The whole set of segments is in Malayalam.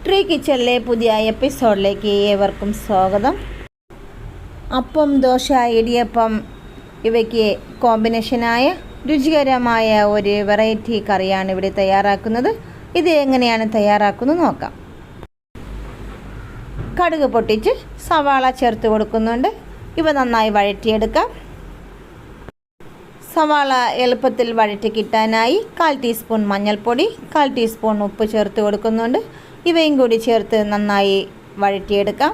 ട്രീ കിച്ചണിലെ പുതിയ എപ്പിസോഡിലേക്ക് ഏവർക്കും സ്വാഗതം. അപ്പം, ദോശ, ഇടിയപ്പം ഇവയ്ക്ക് കോമ്പിനേഷനായ രുചികരമായ ഒരു വെറൈറ്റി കറിയാണ് ഇവിടെ തയ്യാറാക്കുന്നത്. ഇത് എങ്ങനെയാണ് തയ്യാറാക്കുന്നത് നോക്കാം. കടുക് പൊട്ടിച്ച് സവാള ചേർത്ത് കൊടുക്കുന്നുണ്ട്. ഇവ നന്നായി വഴറ്റിയെടുക്കാം. സവാള എളുപ്പത്തിൽ വഴറ്റി കിട്ടാനായി 1/4 ടീസ്പൂൺ മഞ്ഞൾപ്പൊടി, 1/4 ടീസ്പൂൺ ഉപ്പ് ചേർത്ത് കൊടുക്കുന്നുണ്ട്. ഇവയും കൂടി ചേർത്ത് നന്നായി വഴറ്റിയെടുക്കാം.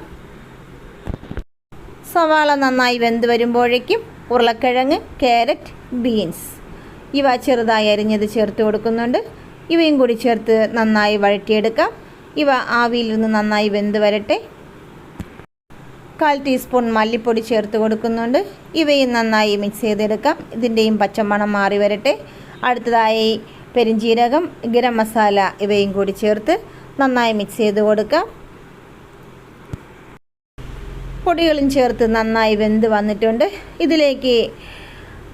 സവാള നന്നായി വെന്ത് വരുമ്പോഴേക്കും ഉരുളക്കിഴങ്ങ്, ക്യാരറ്റ്, ബീൻസ് ഇവ ചെറുതായി അരിഞ്ഞത് ചേർത്ത് കൊടുക്കുന്നുണ്ട്. ഇവയും കൂടി ചേർത്ത് നന്നായി വഴറ്റിയെടുക്കാം. ഇവ ആവിയിൽ നിന്ന് നന്നായി വെന്ത് വരട്ടെ. 1/4 ടീസ്പൂൺ മല്ലിപ്പൊടി ചേർത്ത് കൊടുക്കുന്നുണ്ട്. ഇവയും നന്നായി മിക്സ് ചെയ്തെടുക്കാം. ഇതിൻ്റെയും പച്ചമണം മാറി വരട്ടെ. അടുത്തതായി പെരിഞ്ജീരകം, ഗരം മസാല ഇവയും കൂടി ചേർത്ത് നന്നായി മിക്സ് ചെയ്ത് കൊടുക്കാം. പൊടികളും ചേർത്ത് നന്നായി വെന്ത് വന്നിട്ടുണ്ട്. ഇതിലേക്ക്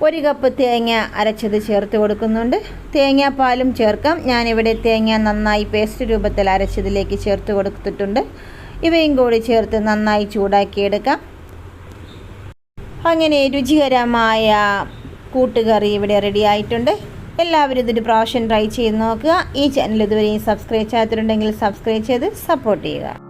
1 കപ്പ് തേങ്ങ അരച്ചത് ചേർത്ത് കൊടുക്കുന്നുണ്ട്. തേങ്ങാപ്പാലും ചേർക്കാം. ഞാനിവിടെ തേങ്ങ നന്നായി പേസ്റ്റ് രൂപത്തിൽ അരച്ചതിലേക്ക് ചേർത്ത് കൊടുത്തിട്ടുണ്ട്. ഇവയും കൂടി ചേർത്ത് നന്നായി ചൂടാക്കിയെടുക്കാം. അങ്ങനെ രുചികരമായ കൂട്ടുകറി ഇവിടെ റെഡി ആയിട്ടുണ്ട്. എല്ലാവരും ഇതൊരു പ്രാവശ്യം ട്രൈ ചെയ്ത് നോക്കുക. ഈ ചാനൽ ഇതുവരെയും സബ്സ്ക്രൈബ് ചെയ്യാത്തിട്ടുണ്ടെങ്കിൽ സബ്സ്ക്രൈബ് ചെയ്ത് സപ്പോർട്ട് ചെയ്യുക.